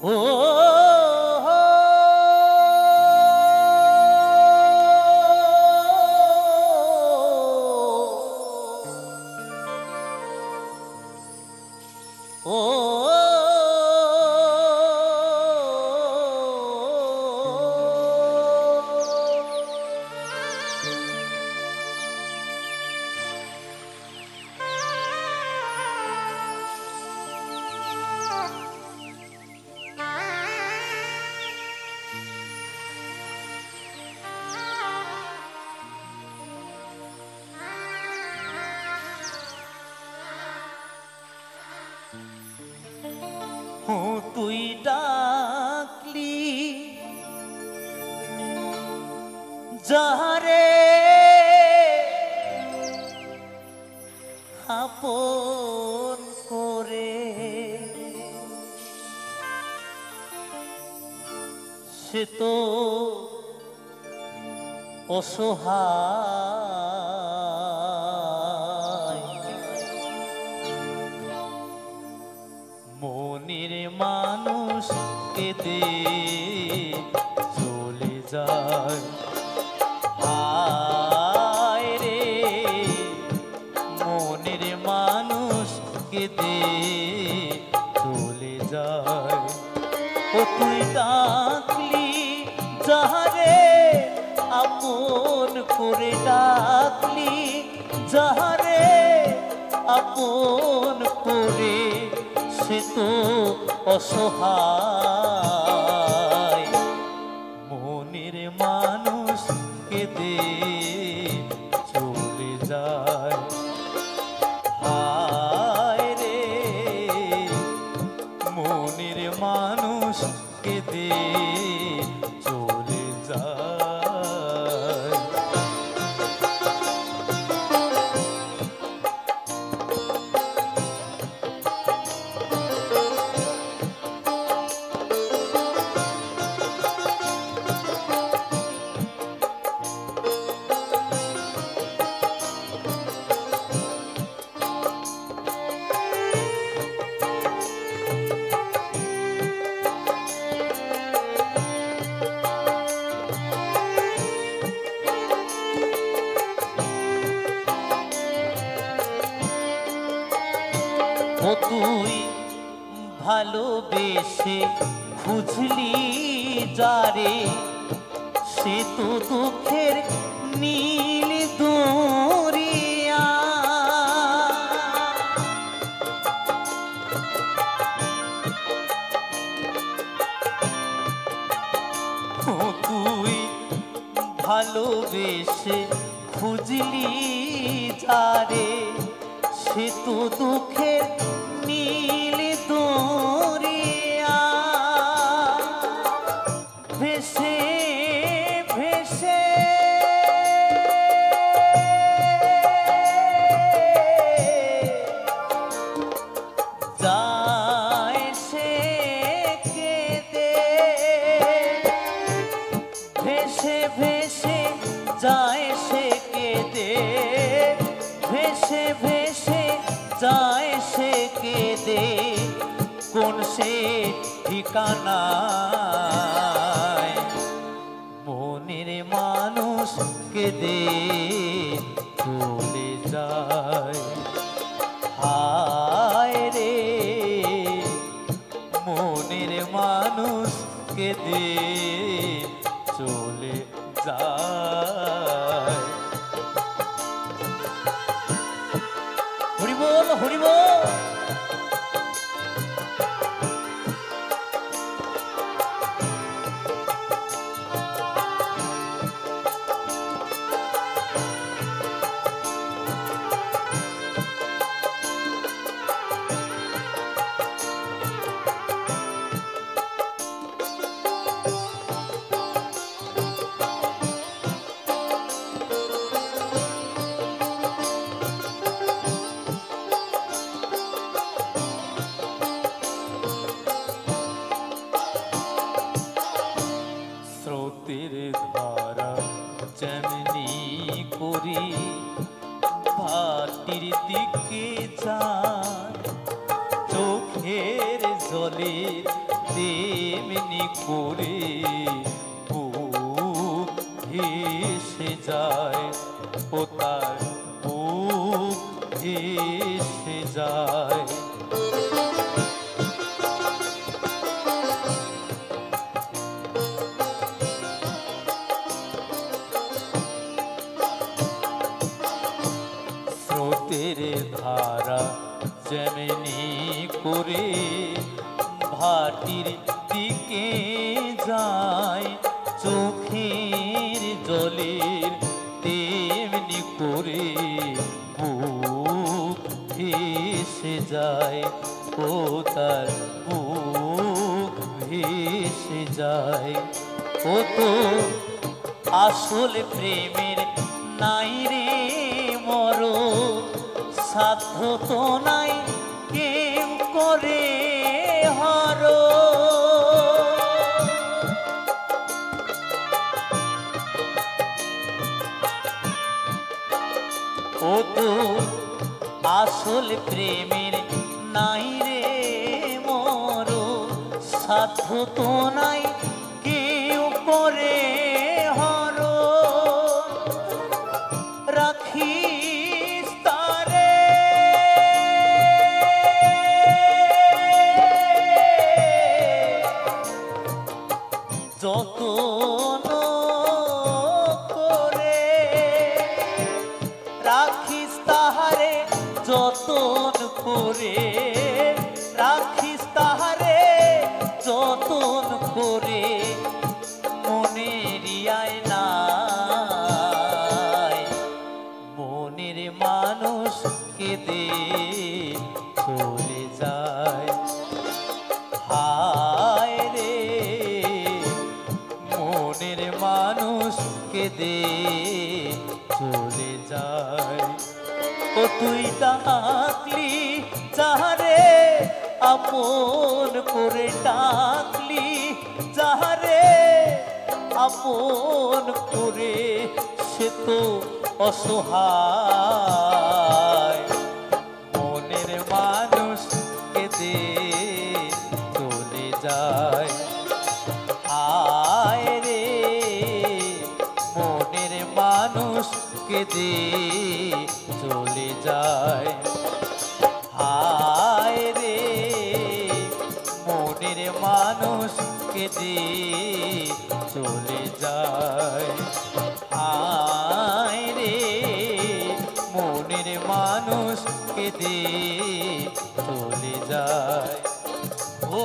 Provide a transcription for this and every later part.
ও তুই ডাকলি যাহারে আপন করে সে তো অসহায় মনের মানুষ কেঁদে চলে যায় হায় রে মনের মানুষ কেঁদে চলে যায় ও তুই ডাকলি যাহারে আপন করে ডাকলি যাহারে আপন করে সে তো অসহায় মনের মানুষ কেঁদে চলে যায় হায় রে মনের মানুষ কেঁদে চলে যায় ও তুই ভালোবেসে খুঁজলি যারে সে তো দুঃখের নীল দরিয়া ও তুই ভালোবেসে খুঁজলি যারে সে তো দুঃখের নীল দরিয়া ভেসে ভেসে যায় সে কেঁদে ভেসে ভেসে যায় সে কেঁদে ভেসে ভেসে যায় সে কেঁদে কোন সে ঠিকানায় মনের মানুষ কেঁদে চলে যায় হায় রে মনের মানুষ কেঁদে চলে যায় হরি বল হরি বল তেমনি করে বুক ভেসে যায়, ও তার বুক ভেসে যায়। স্রোতের ধারা যেমনি করে ভাটির দিকে যায়, চোখের জলের তেমনি করে বুক ভেসে যায়, ও তার বুক ভেসে যায়। ও তো আসল প্রেমের নাই রে মরণ, সাধ্য তো নাই কেউ করে হরণ। ও তো আসল প্রেমের নাই রে মরণ, সাধ্য তো নাই কেউ করে হরণ। রাখিস তারে যতন করে, রাখিস তাহারে যতন করে, রাখিস তাহারে যতন করে, মনের আয়নায় মনের মানুষ কেঁদে চলে যায়। হায় রে মনের মানুষ কেঁদে চলে যায়। ও তুই ডাকলি যাহারে আপন করে, ডাকলি যাহারে আপন করে, সে তো অসহায়। মনের মানুষ কেঁদে চলে যায়। হায় রে মনের মানুষ কেঁদে চলে যায়। হায় রে মনের মানুষ কেঁদে চলে যায়। হায় রে মনের মানুষ কেঁদে চলে যায়। ও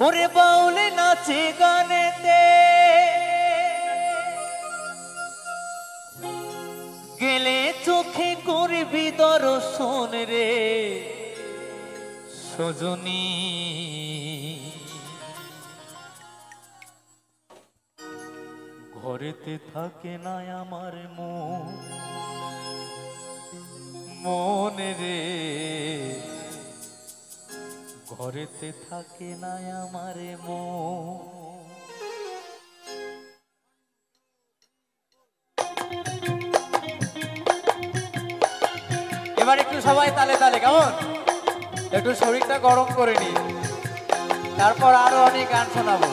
ওরে বাউলে নাচে গানেতে গেলে চোখে করবি দর্শন রে সজনী। ঘরেতে থাকে না আমার মন রে, ঘরেতে থাকে না আমার মন। এবার একটু সবাই তালে তালে, কেমন? একটু শরীরটা গরম করে নি, তারপর আরো অনেক গান শোনাবো।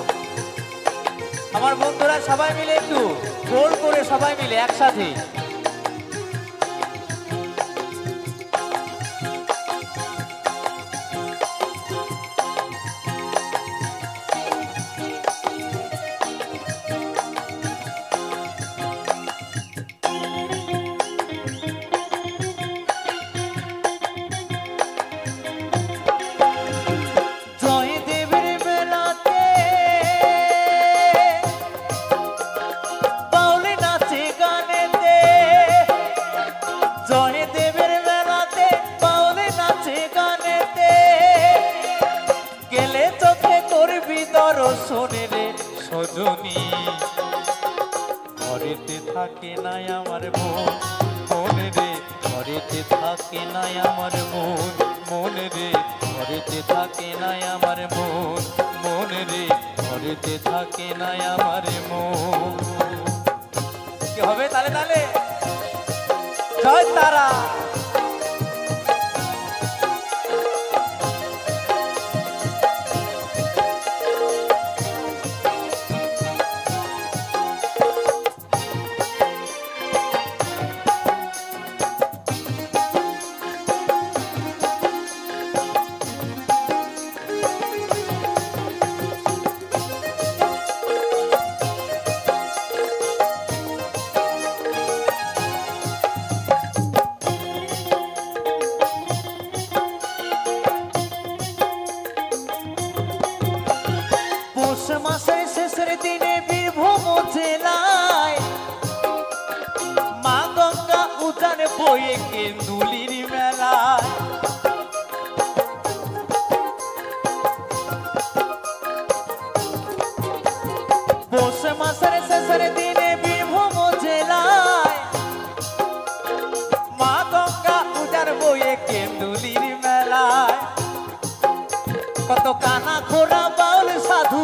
আমার বন্ধুরা সবাই মিলে একটু গোল করে সবাই মিলে একসাথে। বাউলে নাচে গানেতে ঘরেতে থাকে নাই আমার মন মনে রে ঘরেতে থাকে নাই আমার মন মনে রে ঘরেতে থাকে নাই আমার মন মনে রে ঘরেতে থাকে নাই আমার মন। কি হবে তালে তালে জয় তারা। মাসের শেষের দিনে বীরভূম জেলায় মা গঙ্গা উজান বয়ে কেন্দুলির মেলায় পৌষ মাসের শেষের দিনে বীরভূম জেলায় মা গঙ্গা উজান বয়ে কেন্দুলির মেলায় কত কানা ঘোড়া বাউল সাধু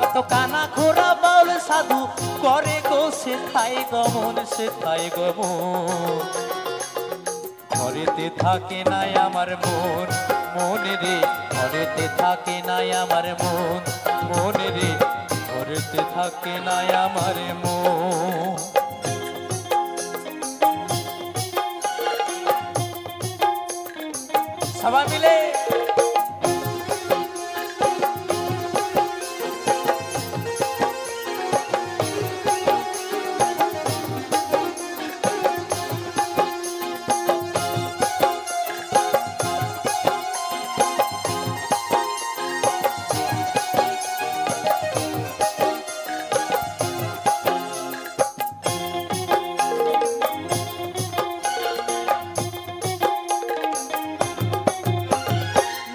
কত কানা ঘোড়া বাউল সাধু করে গো সেথায় গমন সেথায় গমন। ঘরেতে থাকে নাই আমার মন মনে রে ঘরেতে থাকে নাই আমার মন মনে রে ঘরেতে থাকে নাই আমার মন। সবাই মিলে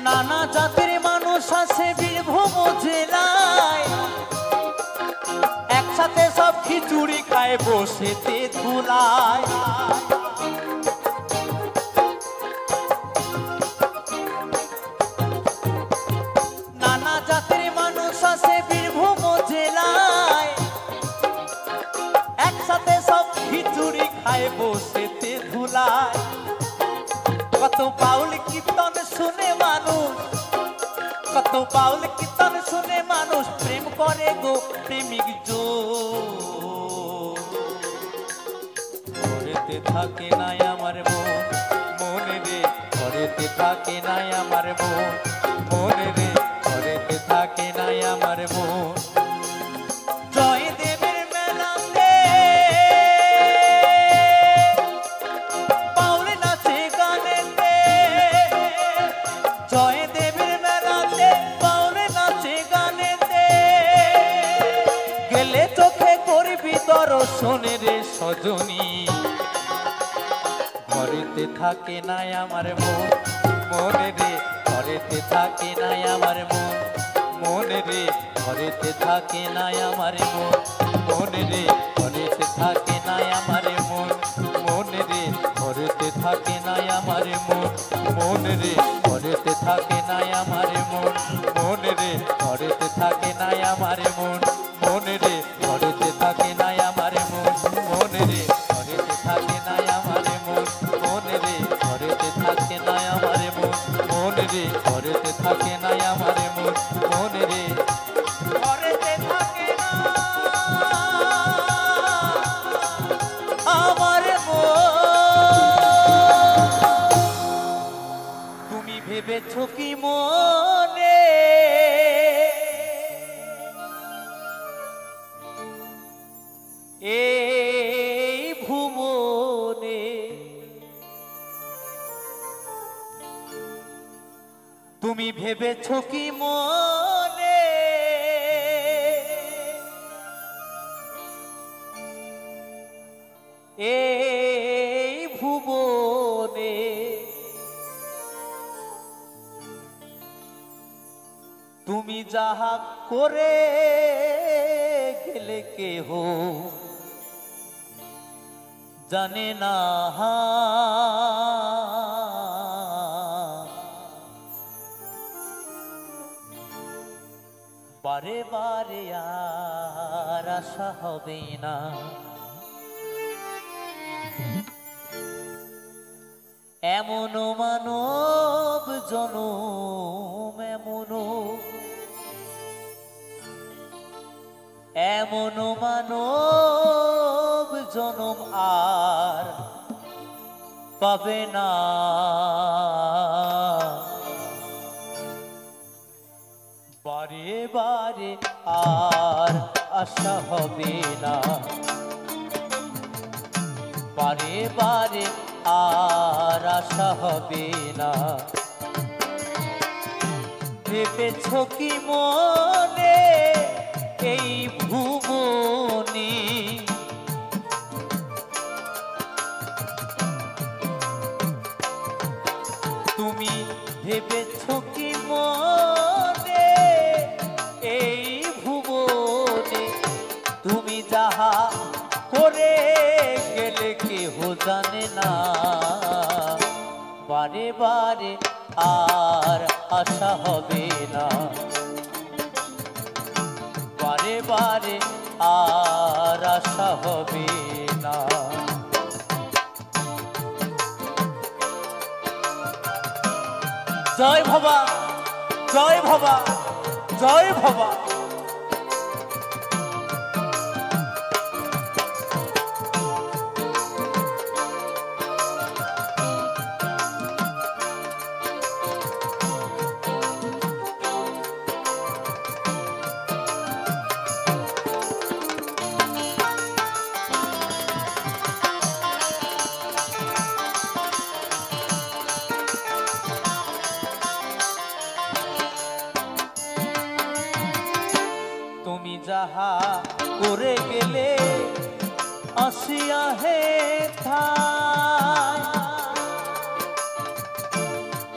নানা জাতির মানুষ আছে বীরভূম জেলায় একসাথে সব খিচুড়ি খায় বসেতে ধুলায় নানা জাতির মানুষ আছে বীরভূম জেলায় একসাথে সব খিচুড়ি খায় বসেতে ধুলায় কত বাউল কীর্তন শুনে মানুষ কত বাউল কীর্তন শুনে মানুষ প্রেম করে গো প্রেমিক ঘরেতে থাকে নাই আমার মন মনে রে ঘরেতে থাকে নাই আমার মন মনে রে ঘরেতে থাকে নাই আমার মন। জয় দেবের মেলাতে বাউল নাচে গানেতে জয় দেবের মেলাতে বাউল নাচে গানেতে গেলে চোখে করবি দর্শন রে সজনী ঘরেতে থাকে নাই আমার মন মনে রে ঘরেতে থাকে নাই আমার মন মনে রে ঘরেতে থাকে নাই আমার মন মনে রে ঘরেতে থাকে নাই আমার মন মনে রে ঘরেতে থাকে নাই আমার মন মনে রে ঘরেতে থাকে নাই আমার মন মনে রে ঘরেতে থাকে নাই আমার মন মনে রে ঘরেতে থাকে নাই আমার মন মনে রে ঘরেতে থাকে নাই আমার মন মনে রে ঘরেতে থাকে নাই আমার মন মনে রে ঘরেতে থাকে নাই আমার মন মনে রে ঘরেতে থাকে না আমার মন। তুমি ভেবেছো কি মনে এই ভুবনে তুমি ভেবেছো কি মনে এই ভুবনে তুমি যাহা করে গেলে কেহ জানে না, বারে বারে আর আশা হবে না। এমন মানব জনম, এমন মানব জনম আর পাবে না। বারে বারে আর আশা হবে না, বারে বারে আর আশা হবে না। ভেবেছ কি মনে এই ভুবনে তুমি, ভেবেছ কি মনে এই ভুবনে তুমি যাহা করে গেলে কেহ জানে না। বারে বারে আর আশা হবে না, বারে বারে আর আশা হবে না। জয় ভবা, জয় ভবা, জয় ভবা। তুমি যাহা করে গেলে আসিয়া হে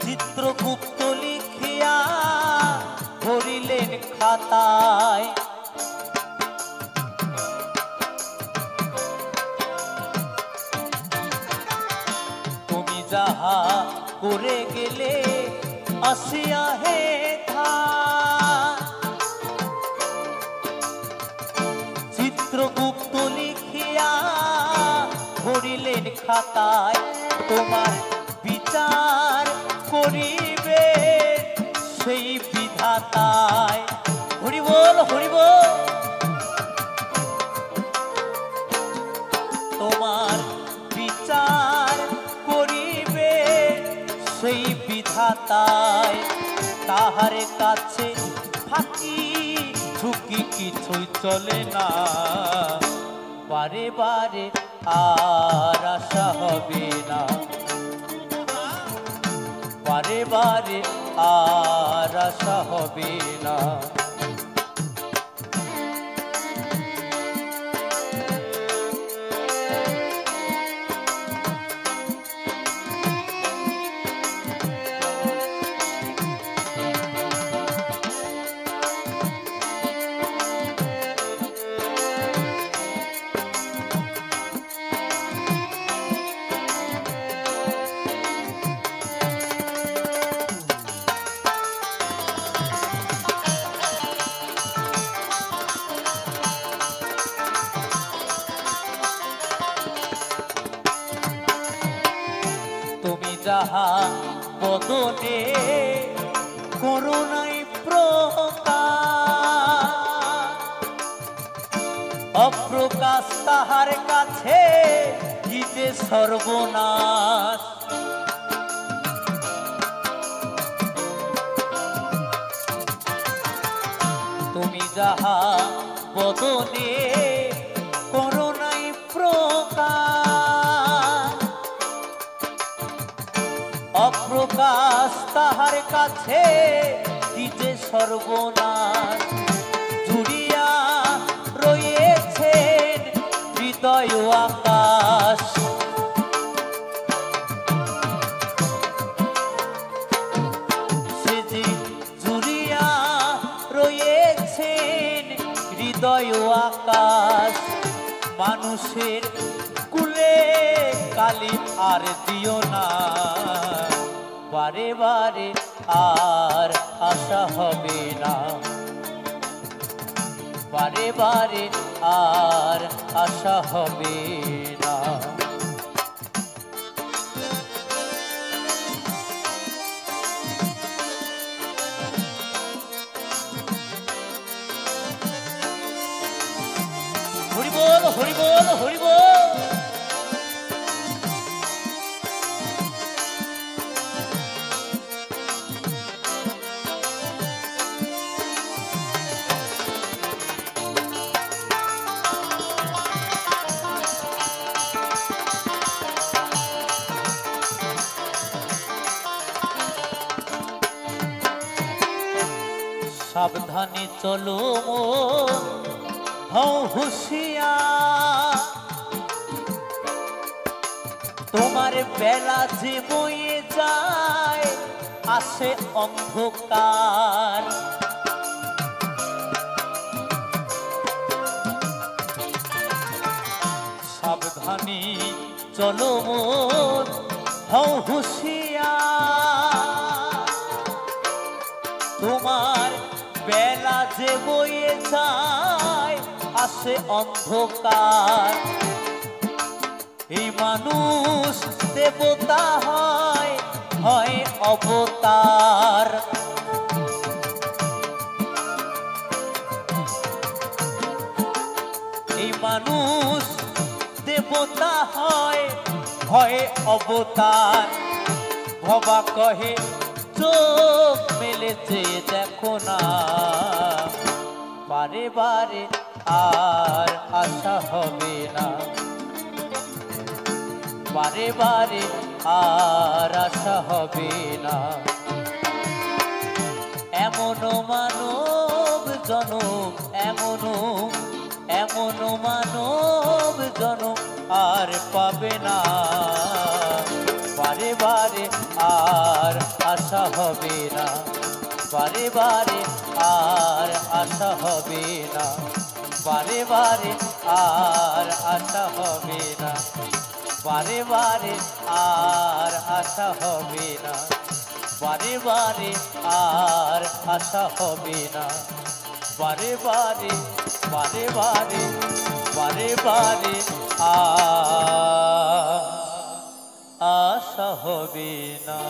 চিত্রগুপ্ত লিখিয়া ভরিলেন খাতায়। তুমি যাহা করে গেলে আসিয়া হে চিত্রগুপ্ত লিখিয়া ভরিলেন খাতায়। তোমার বিচার করিবে সেই বিধাতায়। হরি বল, হরি বল। তোমার বিচার করিবে সেই বিধাতায়। তাহার কাছে ফাঁকি ঝুঁকি কিছুই চলে না। বারে বারে আর আশা হবে না, বারে বারে আর আশা হবে না। তুমি যাহা বদনে করুণাই অপ্রকাশ তাহার কাছে কি যে সর্বনাশ। তুমি যাহা বদনে করুণাই অপ্রকাশ তাহার কাছে কি যে সর্বনাশ। জুড়িয়া রয়েছেন হৃদয় আকাশ। সে যে জুড়িয়া রয়েছেন হৃদয় আকাশ। মানুষের কুলে কালি আর দিও না, বারে বারে আর আশা হবে না, বারে বারে আর আশা হবে না। হরি বল, হরি বল, হরি বল। সাবধানে চলো মন, হও হুঁশিয়ার, তোমার বেলা যে বয়ে যায় আসে অন্ধকার। সাবধানে চলো মন, হও হুঁশিয়ার, তোমার বেলা যে বয়ে যায় আসে অন্ধকার। এই মানুষ দেবতা হয়, হয় অবতার। এই মানুষ দেবতা হয়, হয় অবতার। ভবা কহে চোখ মেলেছে দেখো না, বারে বারে আর আশা হবে না, বারে বারে আর আশা হবে না। এমন মানব জনম, এমন মানব জনম আর পাবে না, বারে বারে আর আশা হবে না, বারে বারে আর আশা হবে না, বারে বারে আর আশা হবে না, বারে বারে আর আশা হবে না, বারে বারে আর আশা হবে না, বারে বারে বারে বারে বারে বারে আশা হবে না।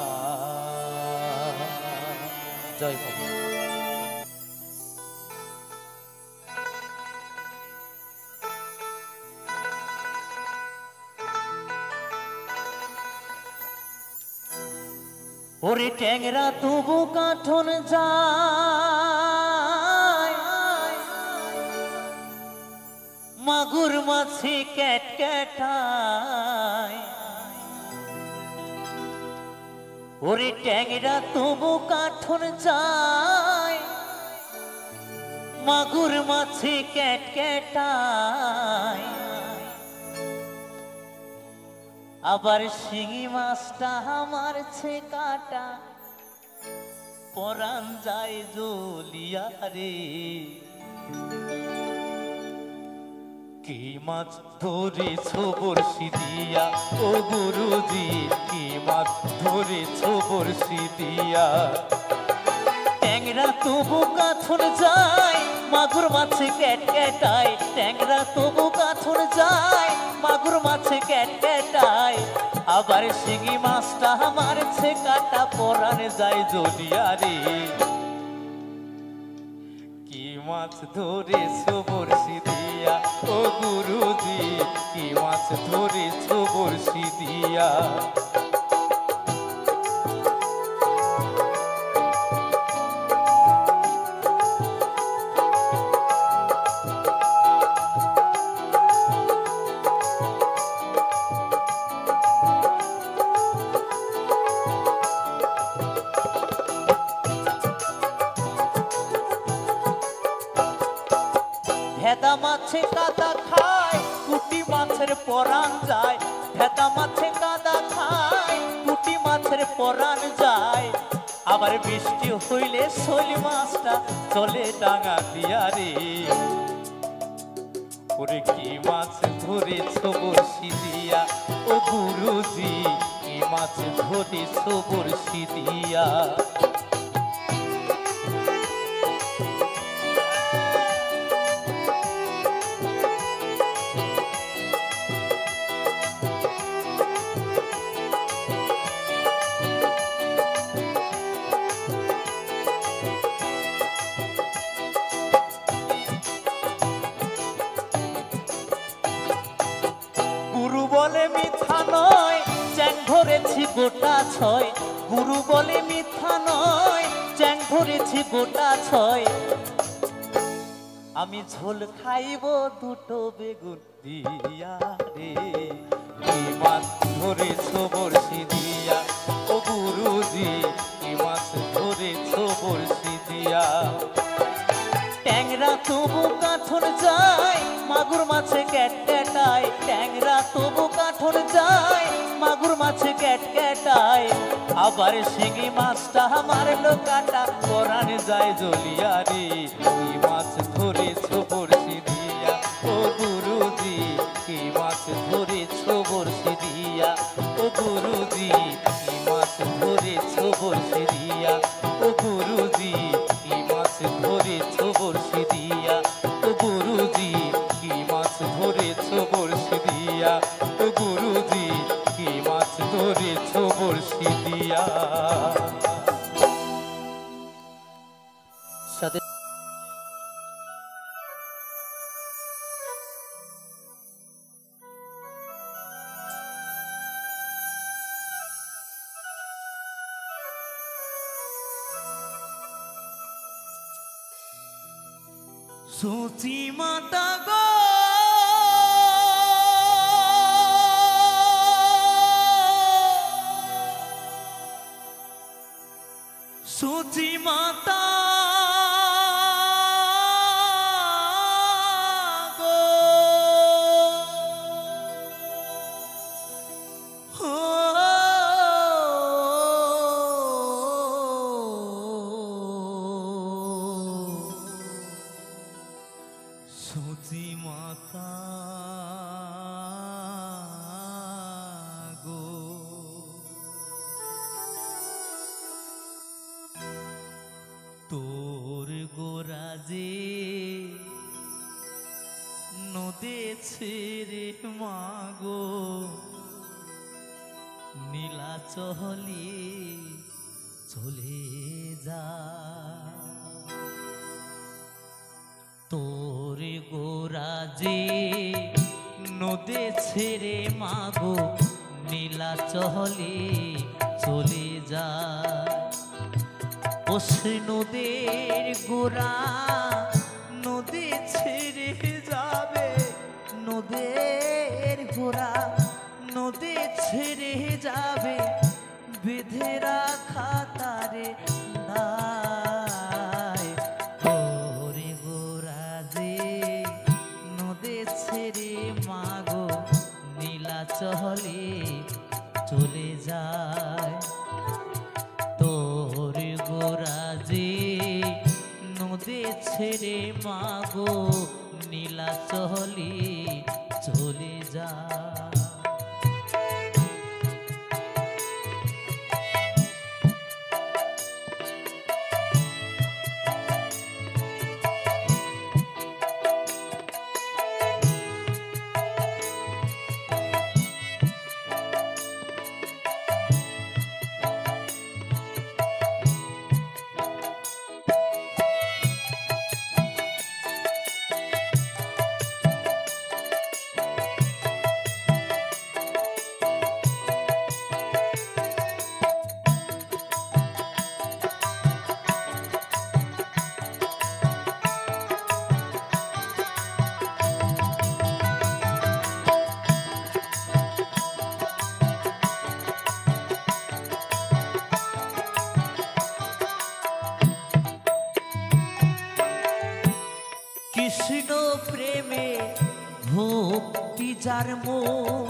জয় বাবা। ওরে ট্যাংরা তবু কাঠন যায়, মাগুর মাছি ক্যাট ক্যাটায়। ওরে ট্যাংরা তবু কাঠন যায়, মাগুর মাছি ক্যাট ক্যাটায়। আবার শিঙি মাছটা মারছে কাটা, পরাণ যায় জ্বলিয়া রে। কি মাছ ধরেছ বড়শি দিয়া ও গুরুজি, কি মাছ ধরেছ বড়শি দিয়া। ট্যাংরা তবু কাঠন যায়, মাগুর মাছে ক্যাট ক্যাটায়। ট্যাংরা তবু কাঠন যায়, মাগুর মাছে ক্যাট ক্যাটায়। আবার শিঙি মাছটা মারছে কাটা, পরাণ যায় জ্বলিয়া রে। কি মাছ ধরেছ বড়শি দিয়া ও গুরুজি, কি মাছ ধরেছ বড়শি দিয়া। ভেদা মাছে কাদা খায়, পুঁটি মাছের পরাণ যায়। ভেদা মাছে কাদা খায়, পুঁটি মাছের পরাণ যায়। আবার বৃষ্টি হইলে শৈল মাছটা চলে ডাঙা দিয়া রে। ওরে কি মাছ ধরেছ বড়শি দিয়া, ও গুরুজি কি মাছ ধরেছ বড়শি দিয়া। গুরু বলে মিথ্যা নয়, চ্যাং ধরেছি গোটা ছয়। গুরু বলে মিথ্যা নয়, চ্যাং ধরেছি গোটা ছয়। আমি ঝোল খাইব দুটো বেগুন দিয়া রে, কি মাছ ধরেছ বড়শি দিয়া, ও গুরুজি কি মাছ ধরেছ বড়শি দিয়া। ট্যাংরা তবু কাঠন যায়, মাগুর মাছে ক্যাট ক্যাটায়। ট্যাংরা তবু কাঠন যায়, মাগুর মাছে ক্যাট ক্যাটায়। আবার শিঙি মাছটা মারলো কাটা, পরাণ যায় জ্বলিয়া রে, কি মাছ ধরেছ বড়শি দিয়া, ও গুরুজি কি মাছ ধরেছ বড়শি দিয়া, ও গুরুজি কি মাছ ধরেছ বড়শি দিয়া, ও গুরুজি কি মাছ ধরেছ বড়শি দিয়া, ও গুরুজি কি মাছ ধরেছ বড়শি দিয়া, ও গুরুজি কি মাছ ধরেছ বড়শি দিয়া। সাথে সূচি মাতা গো সূচি মাতা গো সূচি মাতা গো তোর গোরাজে নদেছে রে মাগো, নীলা চহলে চলে যা। তোর গোরাজে নদে ছেড়ে মাগো, নীলা চহলে চলে যায়। ওসে নদের গোরা নদী ছেড়ে যাবে, নদের গোরা নদী ছেড়ে যাবে, বেঁধে রাখা তারে দায়। তোরে গোরাজে নদী ছেড়ে মাগো, নীলা চহলে চলে যায়। তোর গোরাজে নদী ছেড়ে মাগো, নীলা চহলে চলে যায়। কৃষ্ণ প্রেমে ভক্তি যার মন,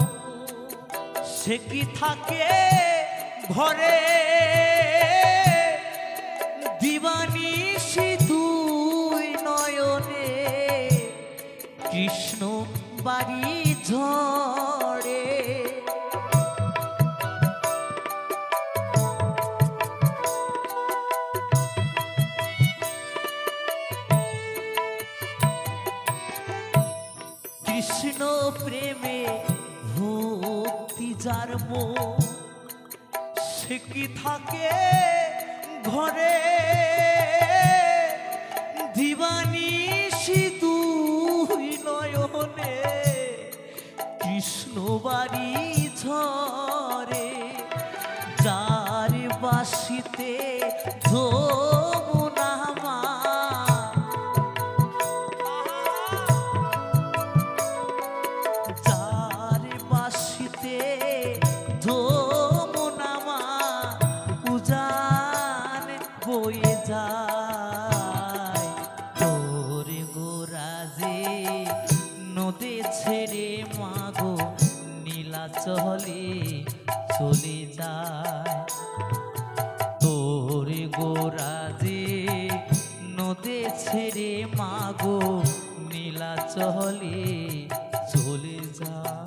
সে কি থাকে ঘরে দিবানিশি দুই নয়নে। কৃষ্ণ বাড়ি ঝড়ে কৃষ্ণ প্রেমে ভক্তি যার মন সে কি থাকে ঘরে দিবানিশি দুই নয়নে কৃষ্ণ বাড়ি ঝরে যার বাসিতে যমুনা মা যার বাসিতে যমুনা মা উজান বয়ে যায় তোর গোরাজে নদী ছেড়ে মাগো নীলাচলে চলে যায় তোর গোরাজে নদী ছেড়ে মাগো নীলাচলে চলে যায়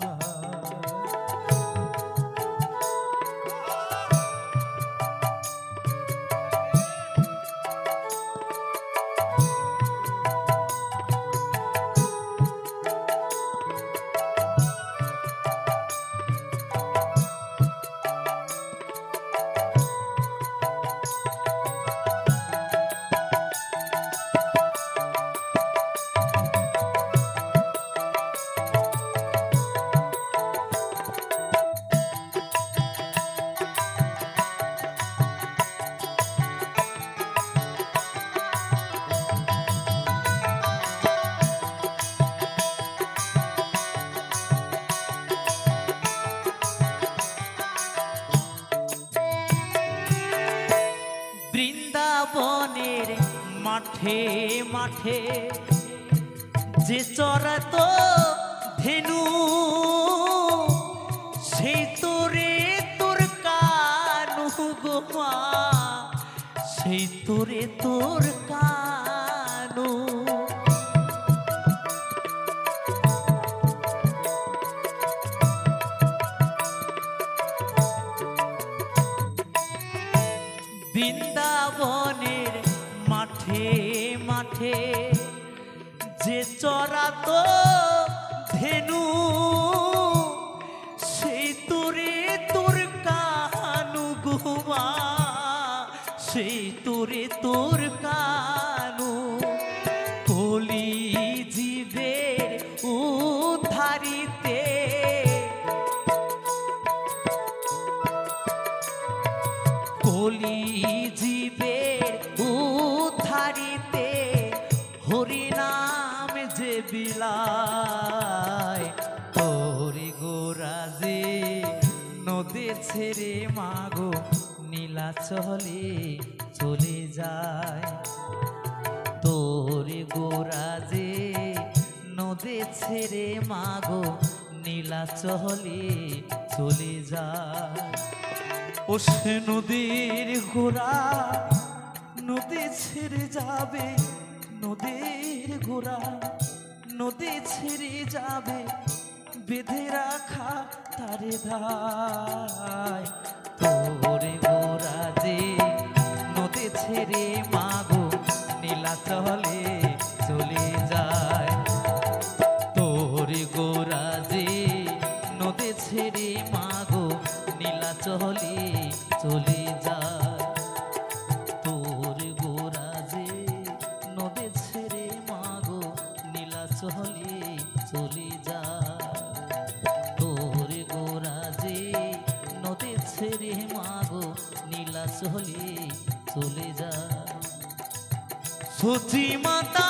বৃন্দাবনের মাঠে মাঠে যে চড়াতো ধেনু সেই তোরে তোর কানু গোমা সেই তোরে তোর কানু বৃন্দাবনের মাঠে মাঠে যে চড়াতো ধেনু সেই তোরে তোর কানু গোমা সেই তোরে তোর কানু কলি জীবের উদ্ধারিতে কলি জীবের উদ্ধারিতে হরিনাম যে বিলায় তোর গোরাজে নদী ছেড়ে মাগো নীলাচলে চলে যায় তোর গোরাজে নদী ছেড়ে মাগো নীলাচলে চলে যায় ও সে নদীর ঘোড়া নদী ছেড়ে যাবে নদীর ঘোড়া নদী ছেড়ে যাবে বেঁধে রাখা তারে ধায় তোর গোরাজে নদী ছেড়ে মাগো নীলাচলে চলে যায় তোর গোরাজে নদী ছেড়ে মাগো নীলাচলে চলে যায় তোর গোরাজে নদী ছেড়ে মাগো নীলাচলে চলে যায় তোর গোরাজে নদী ছেড়ে মাগো নীলাচলে চলে যায় সচি মাতা